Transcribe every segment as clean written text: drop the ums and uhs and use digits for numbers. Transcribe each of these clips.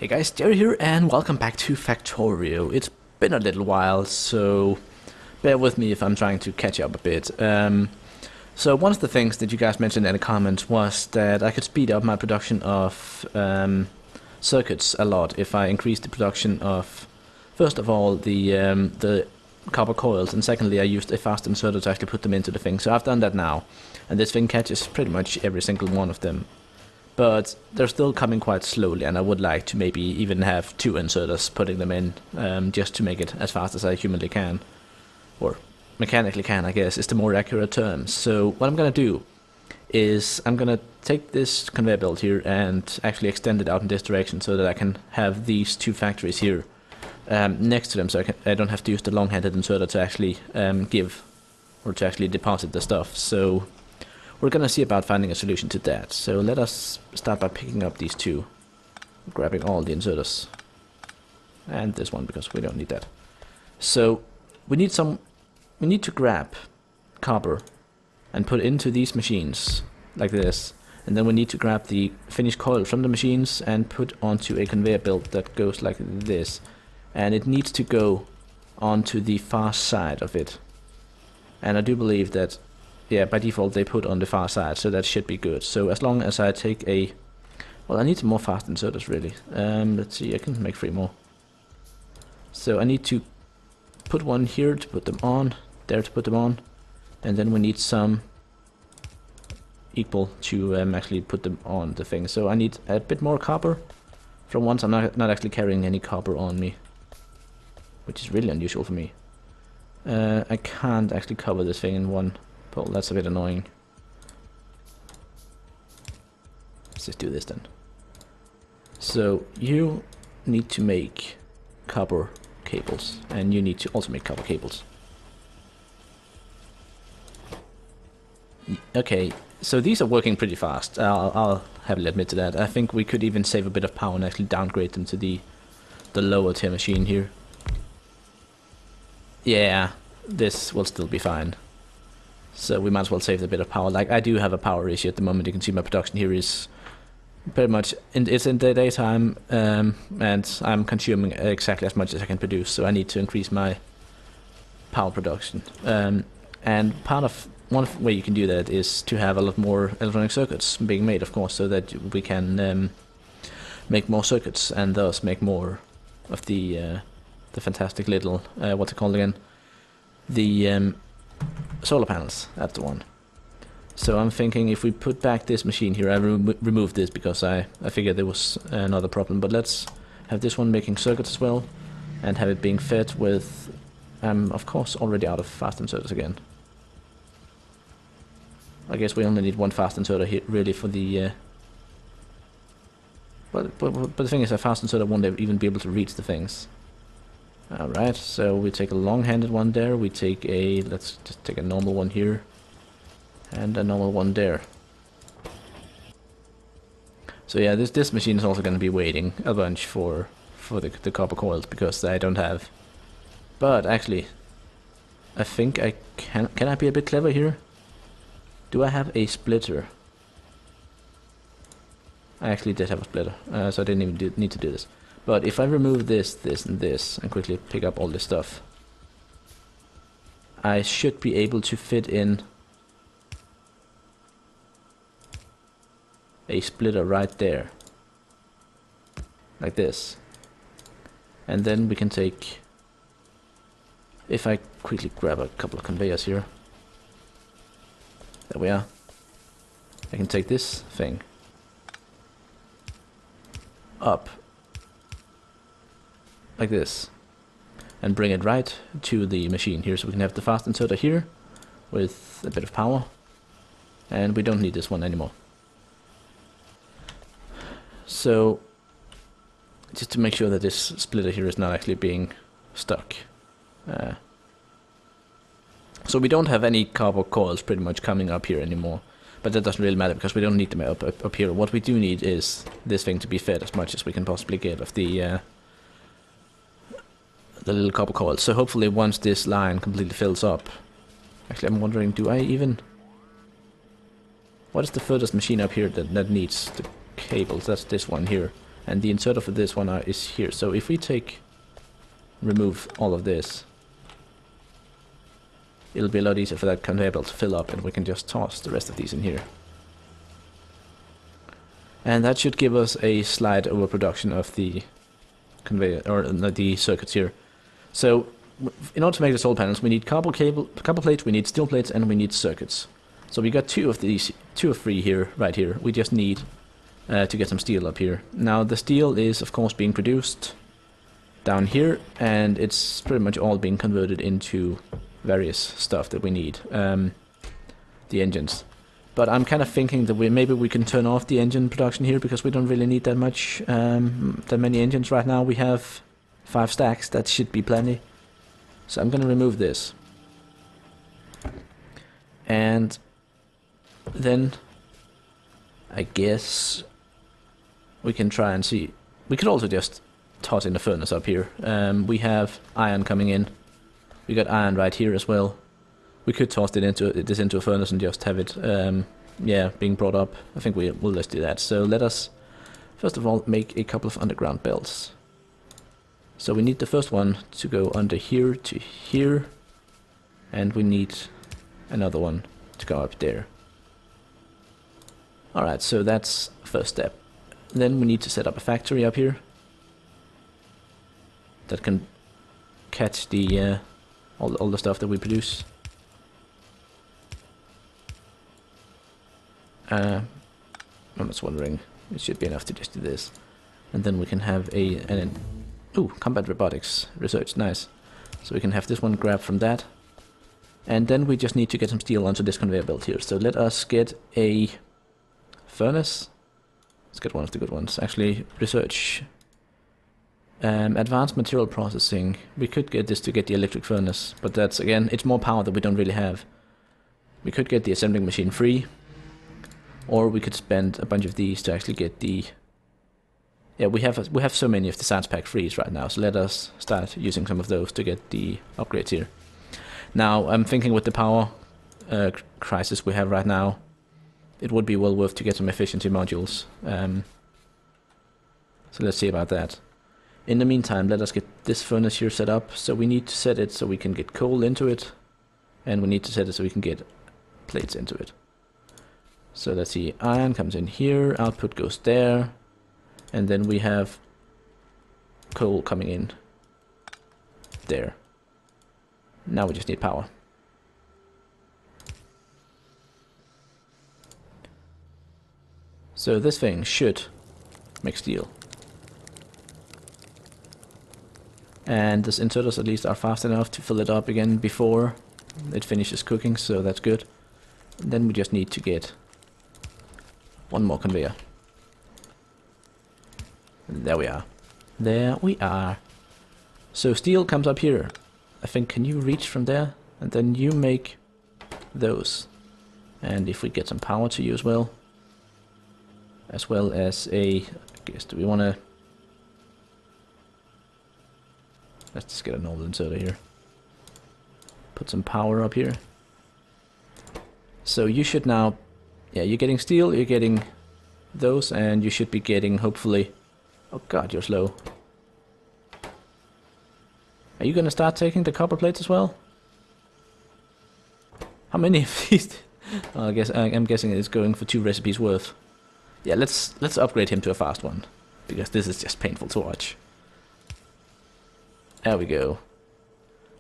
Hey guys, Jerry here and welcome back to Factorio. It's been a little while, so bear with me if I'm trying to catch up a bit. So one of the things that you guys mentioned in the comments was that I could speed up my production of circuits a lot if I increased the production of, first of all, the copper coils, and secondly I used a fast inserter to actually put them into the thing. So I've done that now, and this thing catches pretty much every single one of them. But they're still coming quite slowly, and I would like to maybe even have 2 inserters putting them in, just to make it as fast as I humanly can. Or mechanically can, I guess, is the more accurate term. So what I'm gonna do is I'm gonna take this conveyor belt here and actually extend it out in this direction so that I can have these 2 factories here next to them, so I don't have to use the long-handed inserter to actually give or to actually deposit the stuff. So we're gonna see about finding a solution to that. So let us start by picking up these 2, grabbing all the inserters, and this one because we don't need that. So we need to grab copper and put into these machines like this, and then we need to grab the finished coil from the machines and put onto a conveyor belt that goes like this, and it needs to go onto the far side of it. And I do believe that, yeah, by default they put on the far side, so that should be good. So as long as I take a... Well, I need some more fast inserters, really. Let's see, I can make 3 more. So I need to put one here to put them on, there to put them on, and then we need some equal to actually put them on the thing. So I need a bit more copper. For once I'm not actually carrying any copper on me, which is really unusual for me. I can't actually cover this thing in one. Well, that's a bit annoying. Let's just do this then. So you need to make copper cables, and you need to also make copper cables. Okay, so these are working pretty fast. I'll happily admit to that. I think we could even save a bit of power and actually downgrade them to the lower tier machine here. Yeah, this will still be fine. So we might as well save a bit of power. Like, I do have a power issue at the moment. You can see my production here is pretty much it's in the daytime, and I'm consuming exactly as much as I can produce, so I need to increase my power production. And one way you can do that is to have a lot more electronic circuits being made, of course, so that we can make more circuits and thus make more of the fantastic little what's it called again? The solar panels. That's the one. So I'm thinking if we put back this machine here, I removed this because I figured there was another problem, but let's have this one making circuits as well and have it being fed with, of course, already out of fast inserters again. I guess we only need 1 fast inserter here really for the but the thing is, a fast inserter won't even be able to reach the things. Alright, so we take a long-handed one there, we take a, let's just take a normal one here, and a normal one there. So yeah, this machine is also going to be waiting a bunch for the copper coils, because I don't have... But actually, I think I can I be a bit clever here? Do I have a splitter? I actually did have a splitter, so I didn't even need to do this. But if I remove this, this, and this, and quickly pick up all this stuff, I should be able to fit in a splitter right there, like this. And then we can take, if I quickly grab a couple of conveyors here, there we are, I can take this thing up like this and bring it right to the machine here, so we can have the fast inserter here with a bit of power, and we don't need this one anymore. So just to make sure that this splitter here is not actually being stuck, so we don't have any copper coils pretty much coming up here anymore, but that doesn't really matter because we don't need them up here. What we do need is this thing to be fed as much as we can possibly get of the little copper coils. So hopefully once this line completely fills up... Actually, I'm wondering, do I even... What is the furthest machine up here that needs the cables? That's this one here. And the inserter for this one is here. So if we remove all of this, it'll be a lot easier for that conveyor belt to fill up, and we can just toss the rest of these in here. And that should give us a slight overproduction of the conveyor, or the circuits here. So in order to make the solar panels, we need copper plates, we need steel plates, and we need circuits. So we got two of three here, right here. We just need to get some steel up here. Now the steel is of course being produced down here, and it's pretty much all being converted into various stuff that we need. The engines. But I'm kind of thinking that maybe we can turn off the engine production here, because we don't really need that many engines right now. We have 5 stacks, that should be plenty. So I'm gonna remove this. And then I guess we can try and see. We could also just toss in the furnace up here. We have iron coming in. We got iron right here as well. We could toss this into a furnace and just have it, being brought up. I think we'll just do that. So let us, first of all, make a couple of underground belts. So we need the first one to go under here to here, and we need another one to go up there. Alright, so that's the first step. Then we need to set up a factory up here that can catch the all the stuff that we produce. I'm just wondering, it should be enough to just do this. And then we can have combat robotics research, nice. So we can have this one grab from that. And then we just need to get some steel onto this conveyor belt here. So let us get a furnace. Let's get one of the good ones. Actually, research. Advanced material processing. We could get this to get the electric furnace, but that's, again, it's more power that we don't really have. We could get the assembling machine free, or we could spend a bunch of these to actually get the... Yeah, we have so many of the science pack frees right now, so let us start using some of those to get the upgrades here. Now, I'm thinking with the power crisis we have right now, it would be well worth to get some efficiency modules. So let's see about that. In the meantime, let us get this furnace here set up. So we need to set it so we can get coal into it, and we need to set it so we can get plates into it. So let's see, iron comes in here, output goes there, and then we have coal coming in there. Now we just need power. So this thing should make steel. And these inserters at least are fast enough to fill it up again before it finishes cooking, so that's good. And then we just need to get one more conveyor. And there we are. There we are. So steel comes up here. I think, can you reach from there? And then you make those. And if we get some power to you as well as I guess, do we want to... Let's just get a normal inserter here. Put some power up here. So you should now... Yeah, you're getting steel, you're getting those, and you should be getting, hopefully... Oh god, you're slow. Are you gonna start taking the copper plates as well? How many of these? Oh, I'm guessing it's going for 2 recipes worth. Yeah, let's upgrade him to a fast one, because this is just painful to watch. There we go.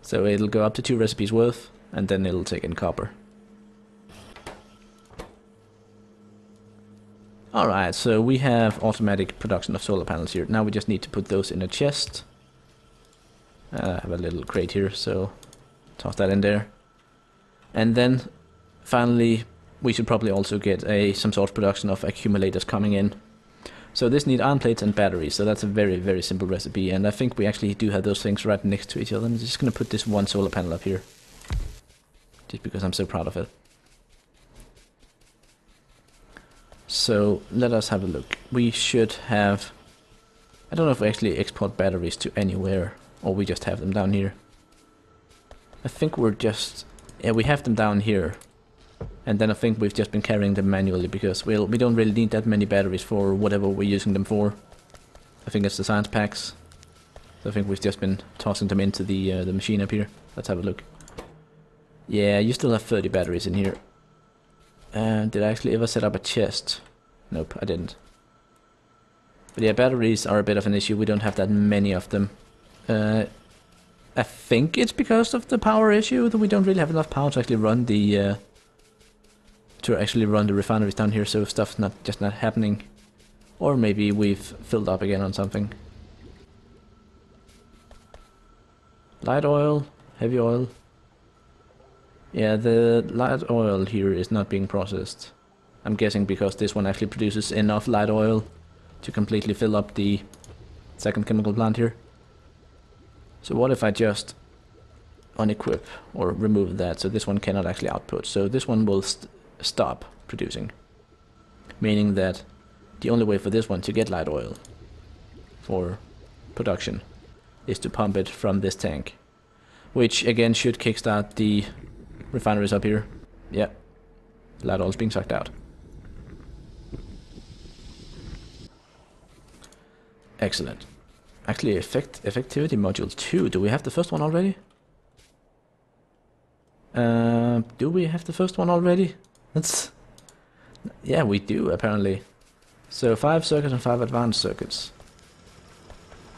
So it'll go up to 2 recipes worth, and then it'll take in copper. Alright, so we have automatic production of solar panels here. Now we just need to put those in a chest. I have a little crate here, so toss that in there. And then, finally, we should probably also get some sort of production of accumulators coming in. So this needs iron plates and batteries, so that's a very, very simple recipe, and I think we actually do have those things right next to each other. I'm just going to put this one solar panel up here, just because I'm so proud of it. So let us have a look. We should have... I don't know if we actually export batteries to anywhere, or we just have them down here. I think we're just... Yeah, we have them down here. And then I think we've just been carrying them manually, because we don't really need that many batteries for whatever we're using them for. I think it's the science packs. So I think we've just been tossing them into the machine up here. Let's have a look. Yeah, you still have 30 batteries in here. Did I actually ever set up a chest? Nope, I didn't. But yeah, batteries are a bit of an issue. We don't have that many of them. I think it's because of the power issue that we don't really have enough power to actually run the refineries down here, so stuff's not happening. Or maybe we've filled up again on something. Light oil, heavy oil. Yeah, the light oil here is not being processed. I'm guessing because this one actually produces enough light oil to completely fill up the second chemical plant here. So what if I just unequip or remove that, so this one cannot actually output. So this one will stop producing. Meaning that the only way for this one to get light oil for production is to pump it from this tank. Which again should kickstart the refineries up here. Yeah, light oil is being sucked out. Excellent. Actually, effectivity module 2. Do we have the first one already? Do we have the first one already? Yeah, we do apparently. So 5 circuits and 5 advanced circuits.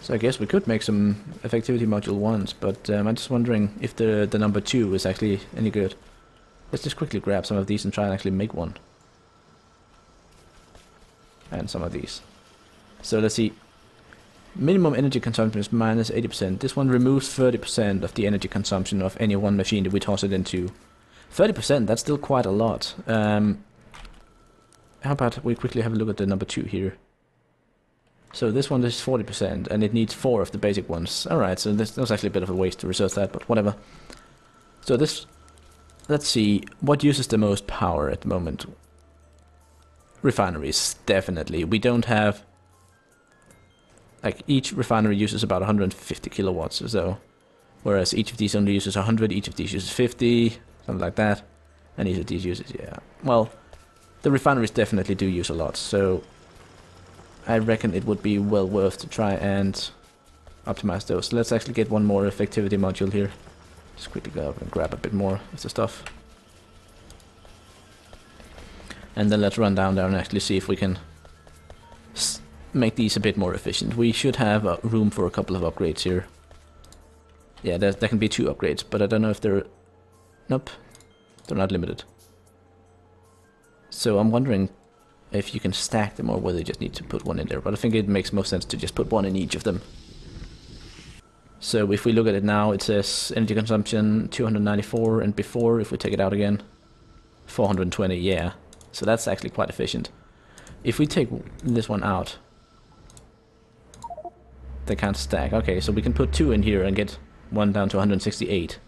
So I guess we could make some effectivity module 1s, but I'm just wondering if the number 2 is actually any good. Let's just quickly grab some of these and try and actually make one. And some of these. So let's see. Minimum energy consumption is minus 80%. This one removes 30% of the energy consumption of any one machine that we toss it into. 30%, that's still quite a lot. How about we quickly have a look at the number 2 here. So this one is 40%, and it needs 4 of the basic ones. Alright, so that was actually a bit of a waste to research that, but whatever. So this, let's see, what uses the most power at the moment? Refineries, definitely. We don't have... Like, each refinery uses about 150 kilowatts or so. Whereas each of these only uses 100, each of these uses 50, something like that. And each of these uses, yeah. Well, the refineries definitely do use a lot, so... I reckon it would be well worth to try and optimize those. Let's actually get one more effectivity module here. Just quickly go up and grab a bit more of the stuff. And then let's run down there and actually see if we can make these a bit more efficient. We should have room for a couple of upgrades here. Yeah, there can be 2 upgrades, but I don't know if they're... Nope, they're not limited. So I'm wondering if you can stack them or whether you just need to put one in there, but I think it makes most sense to just put one in each of them. So if we look at it now, it says energy consumption 294, and before, if we take it out again, 420, yeah. So that's actually quite efficient. If we take this one out, they can't stack. Okay, so we can put 2 in here and get one down to 168.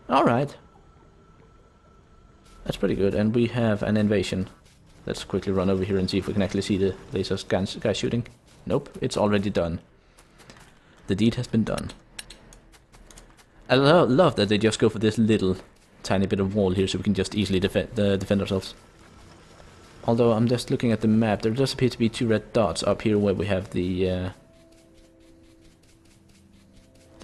Alright. That's pretty good, and we have an invasion. Let's quickly run over here and see if we can actually see the laser guy shooting. Nope, it's already done. The deed has been done. I love that they just go for this little tiny bit of wall here so we can just easily defend ourselves. Although I'm just looking at the map, there does appear to be 2 red dots up here where we have the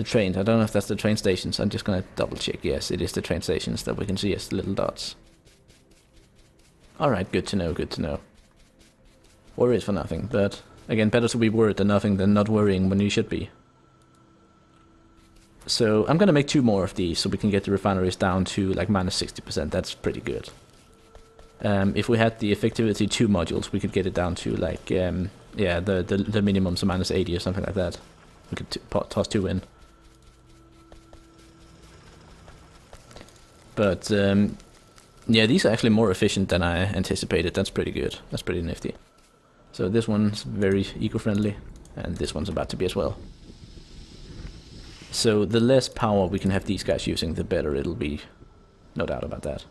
trains. I don't know if that's the train stations. I'm just gonna double check. Yes, it is the train stations that we can see as little dots. Alright, good to know, good to know. Worries for nothing, but again, better to be worried than nothing than not worrying when you should be. So I'm gonna make 2 more of these so we can get the refineries down to like minus 60%. That's pretty good. If we had the effectivity 2 modules, we could get it down to like, yeah, the minimums are minus 80 or something like that. We could toss 2 in. But yeah, these are actually more efficient than I anticipated. That's pretty good. That's pretty nifty. So this one's very eco-friendly, and this one's about to be as well. So the less power we can have these guys using, the better it'll be. No doubt about that.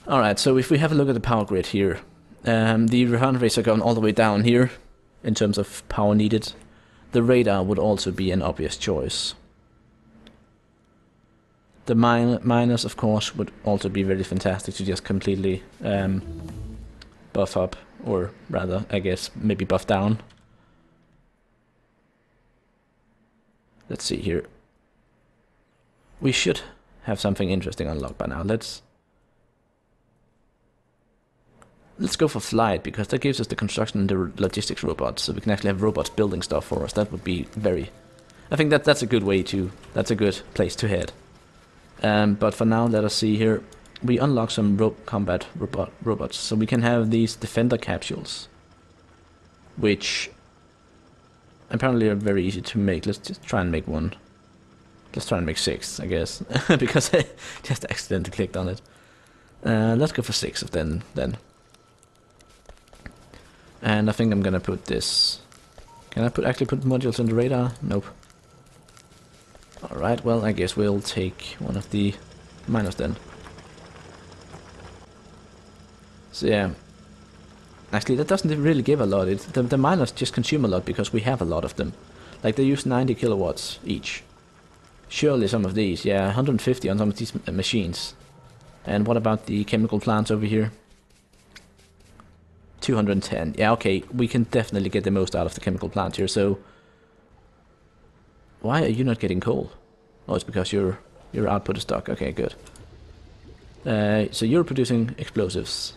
Alright, so if we have a look at the power grid here, the refineries are going all the way down here in terms of power needed. The radar would also be an obvious choice. The miners, of course, would also be very fantastic to just completely buff up or rather, I guess, maybe buff down. Let's see here. We should have something interesting unlocked by now. Let's go for flight, because that gives us the construction and the logistics robots, so we can actually have robots building stuff for us. That would be very... I think that's a good way to... That's a good place to head. But for now, let us see here. We unlock some combat robots, so we can have these defender capsules, which apparently are very easy to make. Let's just try and make one. Let's try and make 6, I guess, because I just accidentally clicked on it. Let's go for 6 of them then. And I think I'm gonna put this... Can I actually put modules in the radar? Nope. Alright, well, I guess we'll take one of the miners then. So yeah. Actually, that doesn't really give a lot. The miners just consume a lot because we have a lot of them. Like, they use 90 kilowatts each. Surely some of these, yeah, 150 on some of these machines. And what about the chemical plants over here? 210. Yeah, okay, we can definitely get the most out of the chemical plant here, so... Why are you not getting coal? Oh, it's because your output is stuck. Okay, good. So you're producing explosives.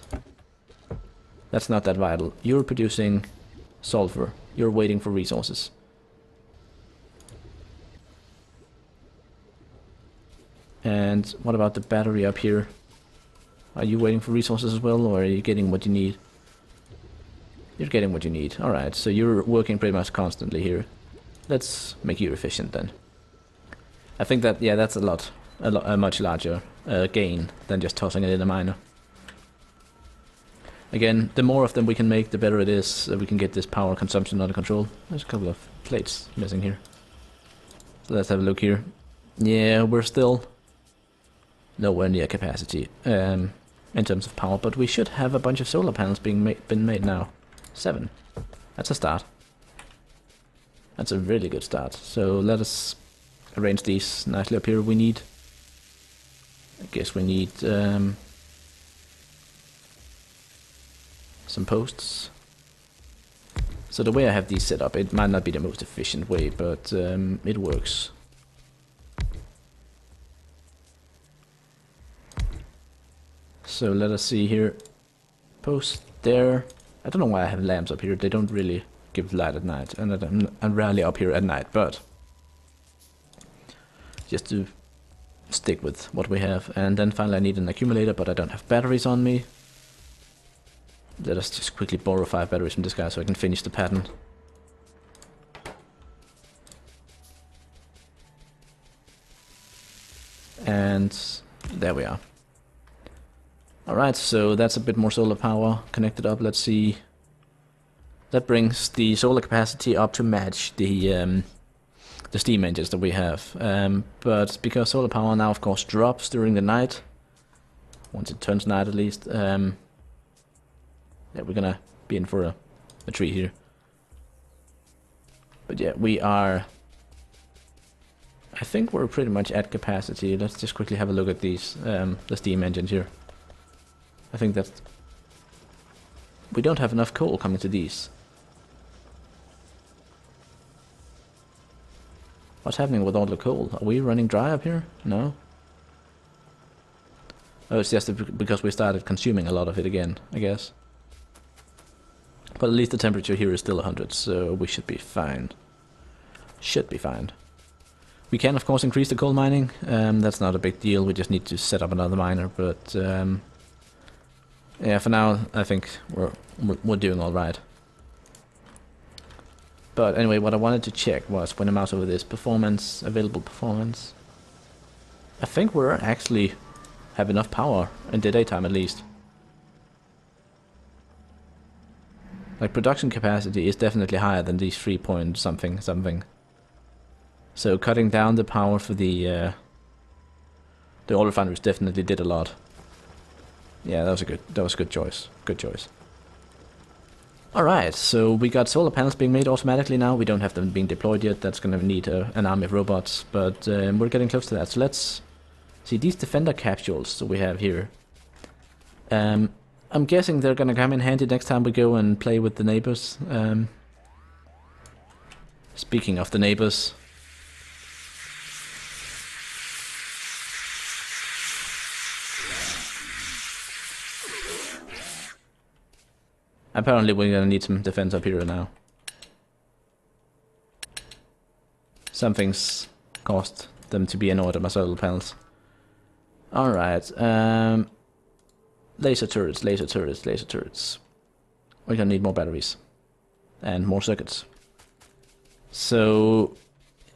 That's not that vital. You're producing sulfur. You're waiting for resources. And what about the battery up here? Are you waiting for resources as well, or are you getting what you need? You're getting what you need. Alright, so you're working pretty much constantly here. Let's make you efficient then. I think that, yeah, that's a much larger gain than just tossing it in a miner. Again, the more of them we can make, the better it is. We can get this power consumption under control. There's a couple of plates missing here. So let's have a look here. Yeah, we're still nowhere near capacity in terms of power, but we should have a bunch of solar panels been made now. 7. That's a start. That's a really good start. So let us arrange these nicely up here. We need... I guess we need some posts. So the way I have these set up, it might not be the most efficient way, but it works. So let us see here. Post there. I don't know why I have lamps up here. They don't really give light at night, and I'm rarely up here at night, but just to stick with what we have. And then finally I need an accumulator, but I don't have batteries on me. Let us just quickly borrow 5 batteries from this guy so I can finish the pattern. And there we are. Alright, so that's a bit more solar power connected up. Let's see. That brings the solar capacity up to match the steam engines that we have. But because solar power now of course drops during the night, once it turns night at least, yeah, we're gonna be in for a treat here. But yeah, we are... I think we're pretty much at capacity. Let's just quickly have a look at these, the steam engines here. I think that we don't have enough coal coming to these. What's happening with all the coal? Are we running dry up here? No? Oh, it's just because we started consuming a lot of it again, I guess. But at least the temperature here is still 100, so we should be fine. Should be fine. We can of course increase the coal mining. That's not a big deal. We just need to set up another miner, but yeah, for now I think we're doing all right. But anyway, what I wanted to check was when I mouse over this performance, available performance. I think we're actually have enough power in the daytime at least. Like production capacity is definitely higher than these 3 point something something. So cutting down the power for the oil refineries definitely did a lot. Yeah, that was a good choice. Good choice. Alright, so we got solar panels being made automatically now. We don't have them being deployed yet. That's gonna need an army of robots, but we're getting close to that. So let's see these defender capsules that we have here. I'm guessing they're gonna come in handy next time we go and play with the neighbors. Speaking of the neighbors. Apparently we're gonna need some defense up here now. Something's caused them to be annoyed at my solar panels. Alright, laser turrets, laser turrets, laser turrets. We're gonna need more batteries. And more circuits. So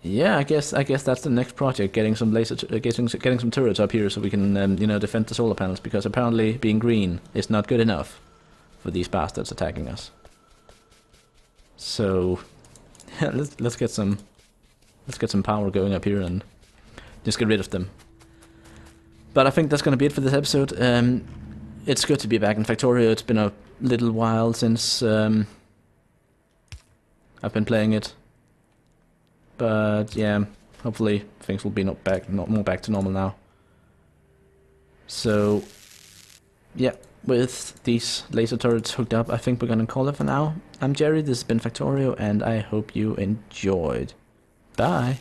yeah, I guess that's the next project, getting some getting some turrets up here so we can you know, defend the solar panels, because apparently being green is not good enough for these bastards attacking us. So yeah, let's get some power going up here and just get rid of them. But I think that's gonna be it for this episode. It's good to be back in Factorio. It's been a little while since I've been playing it. But yeah, hopefully things will be more back to normal now. So yeah, with these laser turrets hooked up, I think we're gonna call it for now. I'm Jerry, this has been Factorio, and I hope you enjoyed. Bye!